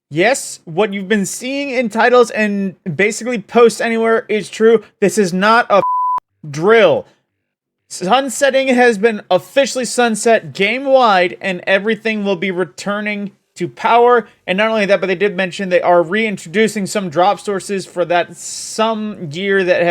Yes, what you've been seeing in titles and basically posts anywhere is true. This is not a drill. Sunsetting has been officially sunset game-wide, and everything will be returning to power. And not only that, but they did mention they are reintroducing some drop sources for that some gear that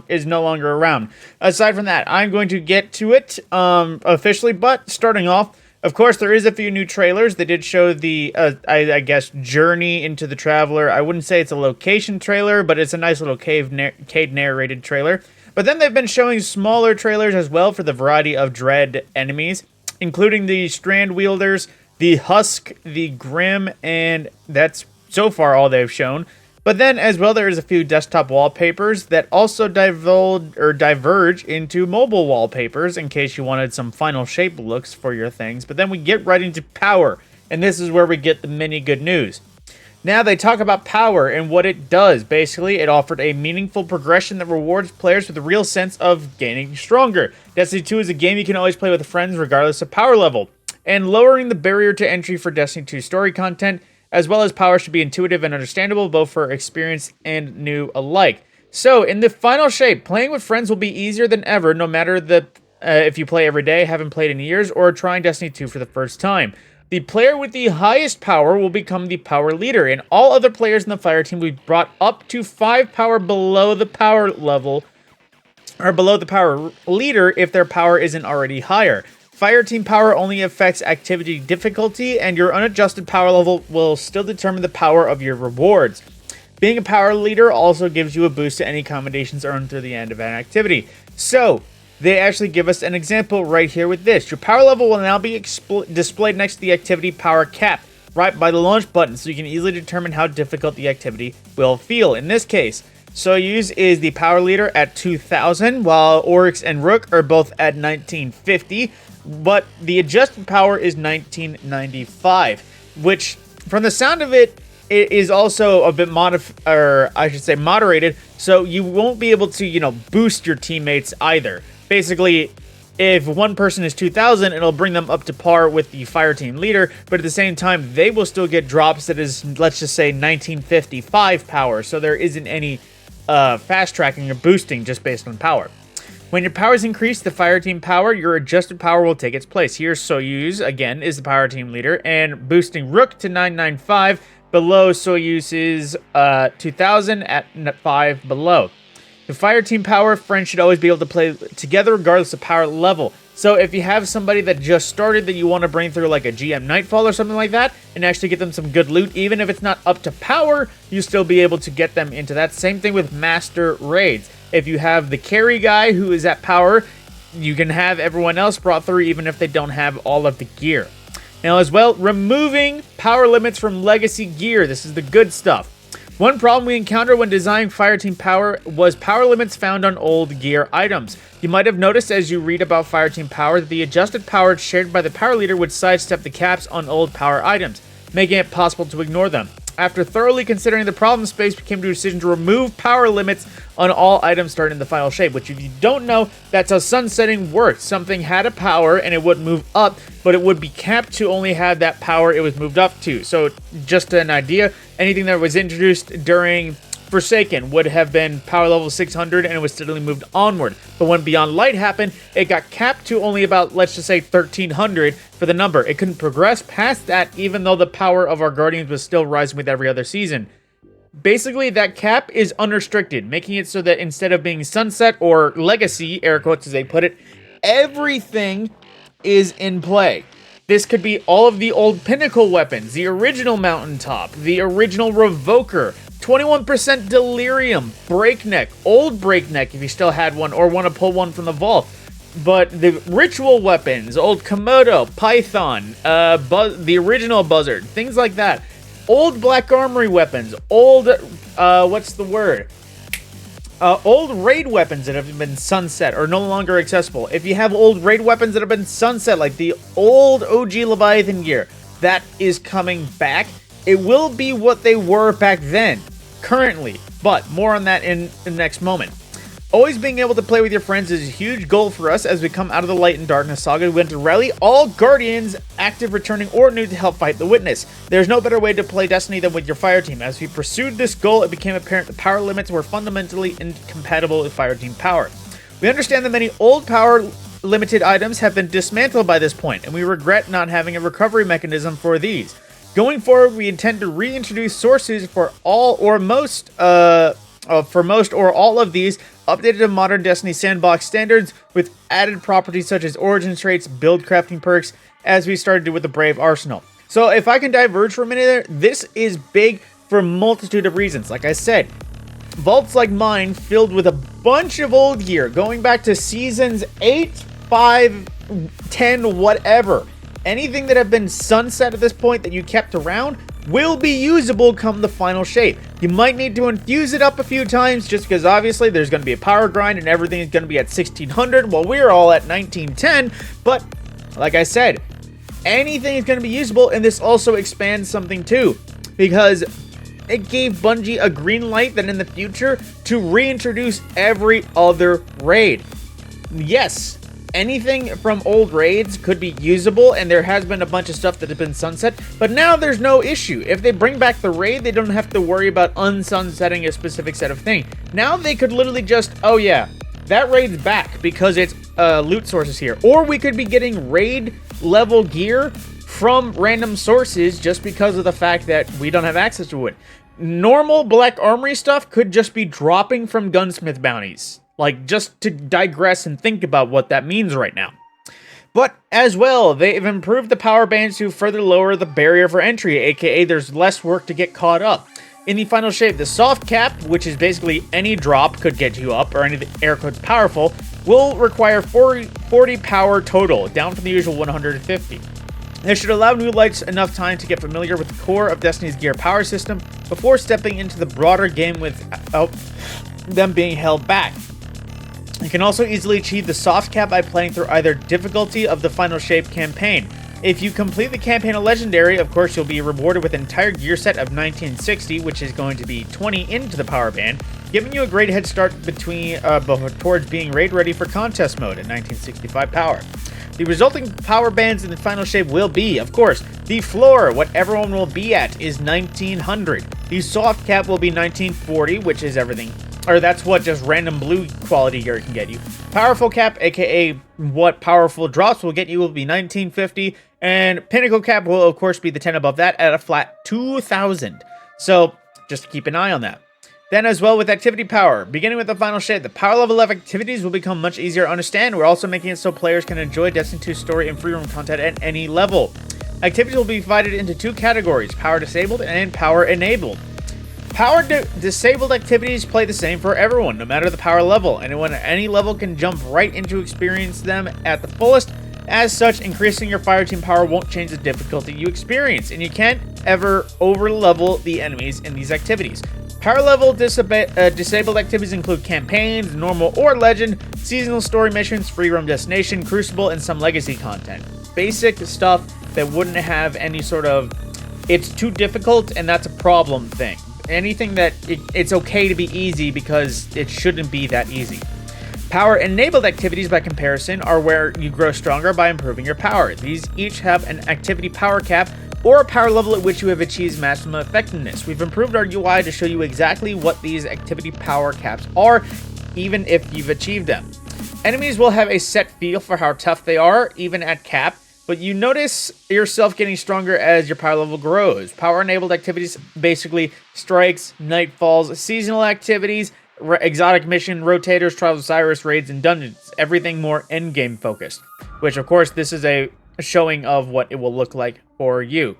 is no longer around. Aside from that, I'm going to get to it officially, but starting off, of course, there is a few new trailers. They did show the, I guess, journey into the Traveler. I wouldn't say it's a location trailer, but it's a nice little cave narrated trailer. But then they've been showing smaller trailers as well for the variety of dread enemies, including the Strand Wielders, the Husk, the Grim, and that's so far all they've shown. But then as well, there's a few desktop wallpapers that also diverge into mobile wallpapers in case you wanted some final shape looks for your things. But then we get right into power, and this is where we get the mini good news. Now they talk about power and what it does. Basically, it offered a meaningful progression that rewards players with a real sense of gaining stronger. Destiny 2 is a game you can always play with friends regardless of power level, and lowering the barrier to entry for Destiny 2 story content, as well as power should be intuitive and understandable both for experienced and new alike. So, in the final shape, playing with friends will be easier than ever, no matter if you play every day, haven't played in years, or trying Destiny 2 for the first time. The player with the highest power will become the power leader, and all other players in the fire team will be brought up to 5 power below the power level, or below the power leader if their power isn't already higher. Fireteam power only affects activity difficulty, and your unadjusted power level will still determine the power of your rewards. Being a power leader also gives you a boost to any commendations earned through the end of an activity. So, they actually give us an example right here with this. Your power level will now be displayed next to the activity power cap, right by the launch button, so you can easily determine how difficult the activity will feel. In this case, Soyuz is the power leader at 2000, while Oryx and Rook are both at 1950. But the adjusted power is 1995, which, from the sound of it, it is also a bit moderated, so you won't be able to, boost your teammates either. Basically, if one person is 2000, it'll bring them up to par with the fire team leader, but at the same time, they will still get drops that is, let's just say, 1955 power, so there isn't any fast tracking or boosting just based on power. When your power is increased, the fire team power, your adjusted power will take its place. Here, Soyuz, again, is the power team leader, and boosting Rook to 995 below Soyuz's 2000 at 5 below. The fire team power, friends should always be able to play together regardless of power level. So if you have somebody that just started that you want to bring through like a GM Nightfall or something like that, and actually get them some good loot, even if it's not up to power, you'll still be able to get them into that. Same thing with Master Raids. If you have the carry guy who is at power, you can have everyone else brought through even if they don't have all of the gear. Now as well, removing power limits from legacy gear. This is the good stuff. One problem we encountered when designing Fireteam Power was power limits found on old gear items. You might have noticed as you read about Fireteam Power that the adjusted power shared by the power leader would sidestep the caps on old power items, making it possible to ignore them. After thoroughly considering the problem, Space came to a decision to remove power limits on all items starting in the final shape, which if you don't know, that's how sunsetting works. Something had a power and it wouldn't move up, but it would be capped to only have that power it was moved up to. So just an idea, anything that was introduced during Forsaken would have been power level 600 and it was steadily moved onward. But when Beyond Light happened, it got capped to only about, let's just say 1300 for the number. It couldn't progress past that even though the power of our Guardians was still rising with every other season. Basically, that cap is unrestricted, making it so that instead of being sunset or legacy, air quotes as they put it, everything is in play. This could be all of the old Pinnacle weapons, the original Mountaintop, the original Revoker, 21% Delirium, Breakneck, old Breakneck if you still had one or want to pull one from the vault. But the ritual weapons, old Komodo, Python, the original Buzzard, things like that. Old Black Armory weapons, old, old raid weapons that have been sunset or no longer accessible. If you have old raid weapons that have been sunset, like the old OG Leviathan gear, that is coming back. It will be what they were back then, currently, but more on that in the next moment. Always being able to play with your friends is a huge goal for us as we come out of the Light and Darkness saga. We went to rally all Guardians, active, returning, or new, to help fight the Witness. There's no better way to play Destiny than with your fire team. As we pursued this goal, it became apparent the power limits were fundamentally incompatible with fire team power. We understand that many old power limited items have been dismantled by this point, and we regret not having a recovery mechanism for these. Going forward, we intend to reintroduce sources for all or most or all of these updated to modern Destiny sandbox standards with added properties such as origin traits, build crafting perks, as we started to do with the Brave Arsenal. So if I can diverge for a minute there, this is big for a multitude of reasons. Like I said, vaults like mine filled with a bunch of old gear going back to seasons 8, 5, 10, whatever. Anything that have been sunset at this point that you kept around will be usable come the final shape. You might need to infuse it up a few times just because obviously there's going to be a power grind and everything is going to be at 1600 while we're all at 1910. But like I said, anything is going to be usable, and this also expands something too, because it gave Bungie a green light that in the future to reintroduce every other raid. Yes, anything from old raids could be usable, and there has been a bunch of stuff that has been sunset, but now there's no issue. If they bring back the raid, they don't have to worry about unsunsetting a specific set of things. Now they could literally just, oh yeah, that raid's back because it's loot sources here. Or we could be getting raid level gear from random sources just because of the fact that we don't have access to it. Normal Black Armory stuff could just be dropping from gunsmith bounties. Like, just to digress and think about what that means right now. But as well, they've improved the power bands to further lower the barrier for entry, aka there's less work to get caught up. In the final shape, the soft cap, which is basically any drop could get you up, or any air quotes powerful, will require 40 power total, down from the usual 150. This should allow new lights enough time to get familiar with the core of Destiny's gear power system before stepping into the broader game without them being held back. You can also easily achieve the soft cap by playing through either difficulty of the final shape campaign. If you complete the campaign a legendary, of course you'll be rewarded with an entire gear set of 1960, which is going to be 20 into the power band, giving you a great head start towards being raid ready for contest mode at 1965 power. The resulting power bands in the final shape will be, of course, the floor, what everyone will be at, is 1900. The soft cap will be 1940, which is everything, or that's what just random blue quality gear can get you. Powerful cap, aka what powerful drops will get you, will be 1950, and pinnacle cap will of course be the 10 above that at a flat 2000. So just keep an eye on that. Then as well with activity power, beginning with the final shape, the power level of activities will become much easier to understand. We're also making it so players can enjoy Destiny 2 story and free roam content at any level. Activities will be divided into two categories, power disabled and power enabled. Power disabled activities play the same for everyone, no matter the power level. Anyone at any level can jump right into experience them at the fullest. As such, increasing your fire team power won't change the difficulty you experience, and you can't ever over-level the enemies in these activities. Power level disabled activities include campaigns, normal or legend, seasonal story missions, free roam destination, crucible, and some legacy content. Basic stuff that wouldn't have any sort of, it's too difficult and that's a problem thing. Anything that it's okay to be easy because it shouldn't be that easy. Power enabled activities by comparison are where you grow stronger by improving your power. These each have an activity power cap or a power level at which you have achieved maximum effectiveness. We've improved our UI to show you exactly what these activity power caps are, even if you've achieved them. Enemies will have a set feel for how tough they are, even at cap, but you notice yourself getting stronger as your power level grows. Power-enabled activities, basically strikes, nightfalls, seasonal activities, exotic mission, rotators, Trials of Osiris, raids, and dungeons. Everything more endgame focused, which of course this is a showing of what it will look like for you.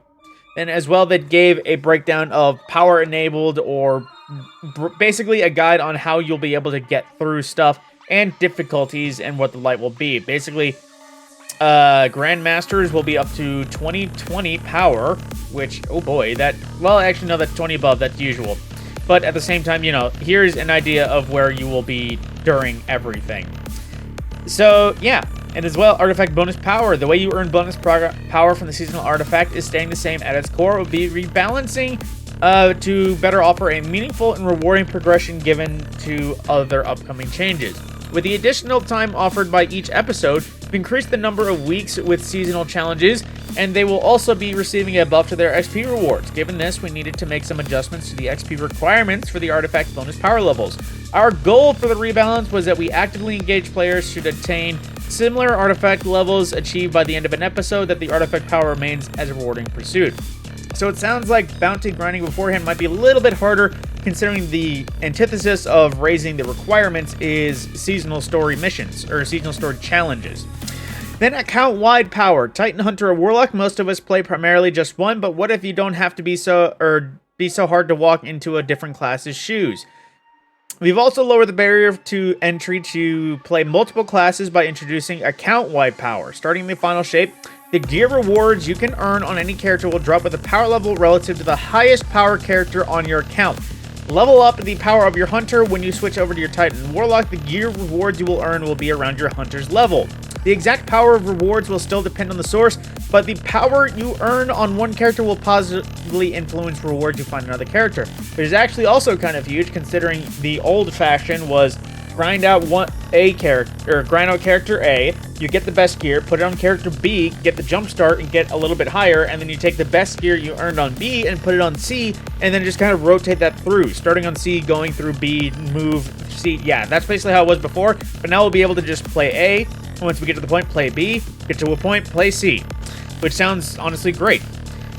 And as well, that gave a breakdown of power-enabled, or basically a guide on how you'll be able to get through stuff and difficulties and what the light will be. Basically, Grandmasters will be up to 2020 power, which, oh boy, that, well, actually, no, that's 20 above, that's usual. But at the same time, you know, here's an idea of where you will be during everything. So, yeah, and as well, artifact bonus power. The way you earn bonus power from the seasonal artifact is staying the same at its core. It will be rebalancing to better offer a meaningful and rewarding progression given to other upcoming changes. With the additional time offered by each episode, we've increased the number of weeks with seasonal challenges, and they will also be receiving a buff to their XP rewards. Given this, we needed to make some adjustments to the XP requirements for the artifact bonus power levels. Our goal for the rebalance was that we actively engage players should attain similar artifact levels achieved by the end of an episode, that the artifact power remains as a rewarding pursuit. So it sounds like bounty grinding beforehand might be a little bit harder, considering the antithesis of raising the requirements is seasonal story missions, or seasonal story challenges. Then account-wide power. Titan, Hunter, or Warlock. Most of us play primarily just one, but what if you don't have to be so hard to walk into a different class's shoes? We've also lowered the barrier to entry to play multiple classes by introducing account-wide power. Starting in the final shape, the gear rewards you can earn on any character will drop with a power level relative to the highest power character on your account. Level up the power of your Hunter when you switch over to your Titan Warlock. The gear rewards you will earn will be around your Hunter's level. The exact power of rewards will still depend on the source, but the power you earn on one character will positively influence rewards you find in another character. Which is actually also kind of huge, considering the old fashion was grind out grind out character A, you get the best gear, put it on character B, get the jump start and get a little bit higher, and then you take the best gear you earned on B and put it on C, and then just kind of rotate that through, starting on C, going through B, move C. Yeah, that's basically how it was before, but now we'll be able to just play A, and once we get to the point, play B, get to a point, play C, which sounds honestly great.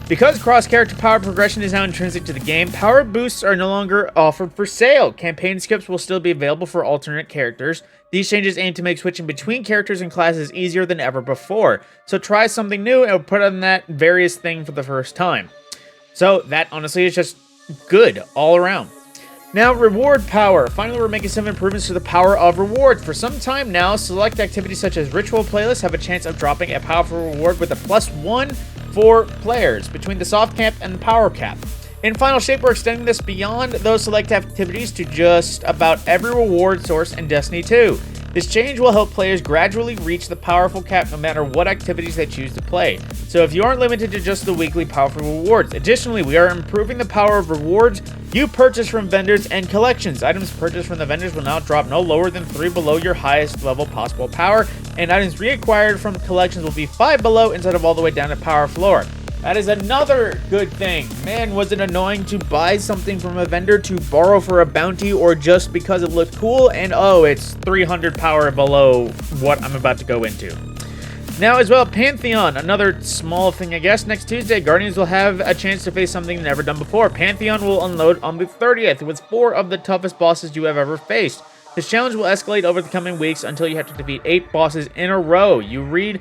Because cross-character power progression is now intrinsic to the game, power boosts are no longer offered for sale. Campaign skips will still be available for alternate characters. These changes aim to make switching between characters and classes easier than ever before. So try something new and put on that various thing for the first time. So that honestly is just good all around. Now, reward power. Finally, we're making some improvements to the power of rewards. For some time now, select activities such as ritual playlists have a chance of dropping a powerful reward with a +1 for players between the soft cap and the power cap. In Final Shape, we're extending this beyond those select activities to just about every reward source in Destiny 2. This change will help players gradually reach the powerful cap no matter what activities they choose to play. So if you aren't limited to just the weekly powerful rewards. Additionally, we are improving the power of rewards you purchase from vendors and collections. Items purchased from the vendors will now drop no lower than 3 below your highest level possible power, and items reacquired from collections will be 5 below instead of all the way down to power floor. That is another good thing. Man, was it annoying to buy something from a vendor to borrow for a bounty or just because it looked cool, and oh, it's 300 power below what I'm about to go into. Now as well, Pantheon, another small thing I guess. Next Tuesday, Guardians will have a chance to face something never done before. Pantheon will unload on the 30th with 4 of the toughest bosses you have ever faced. This challenge will escalate over the coming weeks until you have to defeat 8 bosses in a row. You read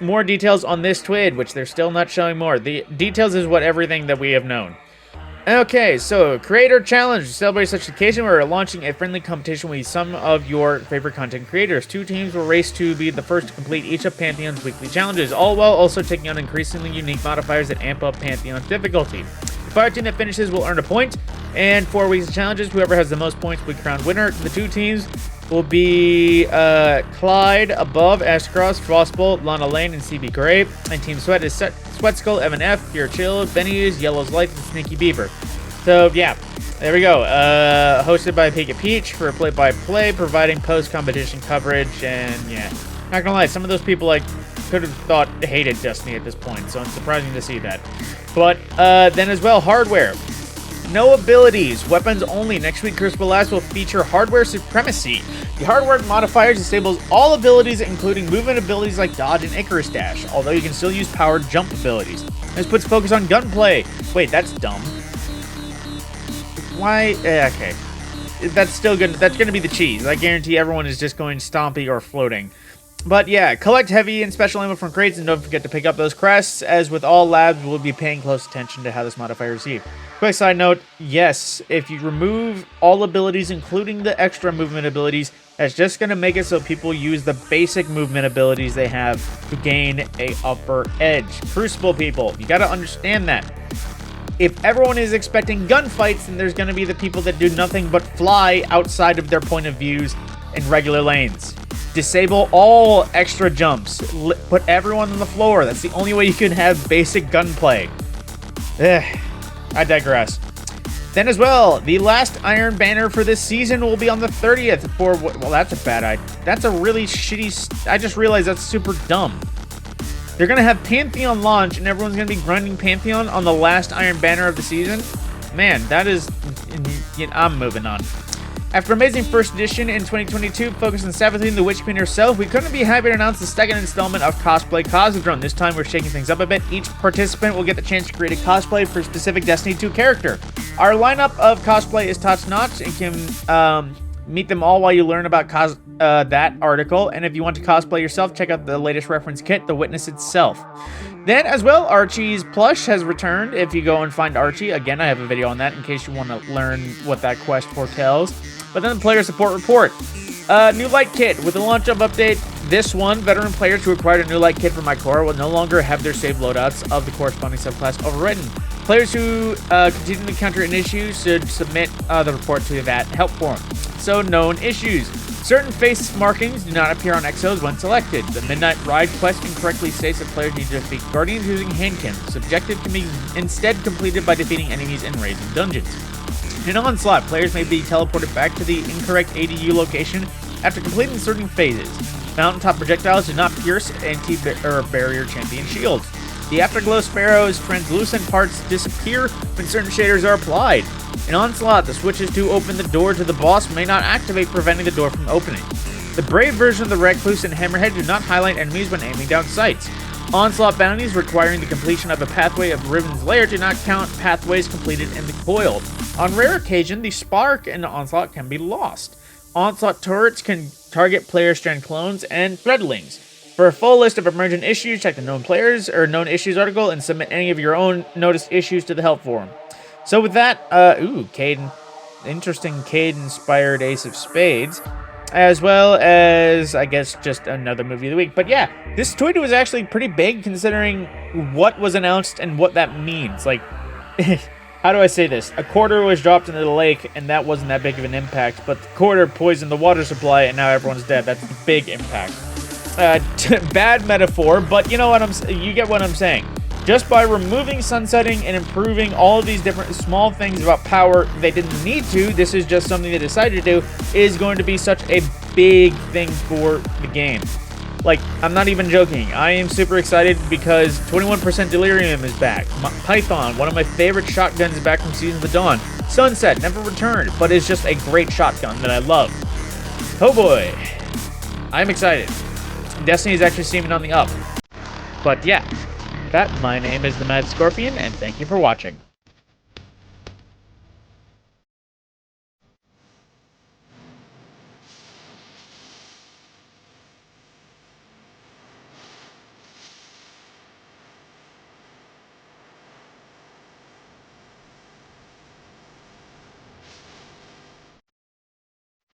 more details on this TWID, which they're still not showing more. The details is what everything that we have known. Okay, so Creator Challenge. To celebrate such an occasion, we're launching a friendly competition with some of your favorite content creators. 2 teams will race to be the first to complete each of Pantheon's weekly challenges, all while also taking on increasingly unique modifiers that amp up Pantheon's difficulty. The fire team that finishes will earn a point, and 4 weeks of challenges, whoever has the most points will be crowned winner. The 2 teams will be Clyde above, Ashcross, Frostbolt, Lana Lane, and CB Gray. And Team Sweat is Sweat Skull, Evan F, Pure Chill, Benny's, Yellow's Life, and Sneaky Beaver. So yeah, there we go. Hosted by Pika Peach for play-by-play, providing post-competition coverage. And yeah, not gonna lie, some of those people like could have thought hated Destiny at this point, so it's surprising to see that. But then as well, hardware. No abilities, weapons only. Next week, Crucible Labs will feature Hardware Supremacy. The hardware modifiers disables all abilities, including movement abilities like Dodge and Icarus Dash, although you can still use powered jump abilities. This puts focus on gunplay. Wait, that's dumb. Why? Okay. That's still good. That's going to be the cheese. I guarantee everyone is just going stompy or floating. But yeah, collect heavy and special ammo from crates, and don't forget to pick up those crests. As with all labs, we'll be paying close attention to how this modifier is received. Quick side note, yes, if you remove all abilities, including the extra movement abilities, that's just going to make it so people use the basic movement abilities they have to gain a upper edge. Crucible people, you got to understand that. If everyone is expecting gunfights, then there's going to be the people that do nothing but fly outside of their point of views in regular lanes. Disable all extra jumps. Put everyone on the floor. That's the only way you can have basic gunplay. I digress. Then as well, the last Iron Banner for this season will be on the 30th for, well, that's a bad idea. That's a really shitty, I just realized that's super dumb. They're going to have Pantheon launch, and everyone's going to be grinding Pantheon on the last Iron Banner of the season. Man, that is, I'm moving on. After amazing first edition in 2022, focused on Savathine, the Witch Queen herself, we couldn't be happy to announce the second installment of Cosplay Cosmodrome. This time we're shaking things up a bit. Each participant will get the chance to create a cosplay for a specific Destiny 2 character. Our lineup of cosplay is top-notch and can meet them all while you learn about that article. And if you want to cosplay yourself, check out the latest reference kit, The Witness itself. Then, as well, Archie's plush has returned. If you go and find Archie, again, I have a video on that in case you want to learn what that quest foretells. But then the player support report. New light kit. With the launch of update this one, veteran players who acquired a new light kit from my core will no longer have their saved loadouts of the corresponding subclass overwritten. Players who continue to encounter an issue should submit the report to that help forum. So, known issues. Certain face markings do not appear on exos when selected. The Midnight Ride quest incorrectly states that players need to defeat guardians using handkins. Objective can be instead completed by defeating enemies in raids and dungeons. In Onslaught, players may be teleported back to the incorrect ADU location after completing certain phases. Mountaintop projectiles do not pierce anti-barrier champion shields. The Afterglow Sparrow's translucent parts disappear when certain shaders are applied. In Onslaught, the switches to open the door to the boss may not activate, preventing the door from opening. The Brave version of the Recluse and Hammerhead do not highlight enemies when aiming down sights. Onslaught bounties requiring the completion of a pathway of Riven's Lair do not count pathways completed in the coil. On rare occasion, the Spark in Onslaught can be lost. Onslaught turrets can target player strand clones and threadlings. For a full list of emergent issues, check the known players or known issues article and submit any of your own noticed issues to the help forum. So with that, interesting Cade-inspired Ace of Spades, as well as, I guess, just another movie of the week. But yeah, this TWID was actually pretty big considering what was announced and what that means. Like, how do I say this? A quarter was dropped into the lake, and that wasn't that big of an impact, but the quarter poisoned the water supply, and now everyone's dead. That's the big impact. Bad metaphor, but you know what you get what I'm saying. Just by removing sunsetting and improving all of these different small things about power they didn't need to, this is just something they decided to do, is going to be such a big thing for the game. Like, I'm not even joking. I am super excited because 21% Delirium is back. Python, one of my favorite shotguns, is back from Season of the Dawn. Sunset, never returned, but is just a great shotgun that I love. Oh boy. I'm excited. Destiny is actually seeming on the up. But yeah. My name is TheMadScorpyon, and thank you for watching.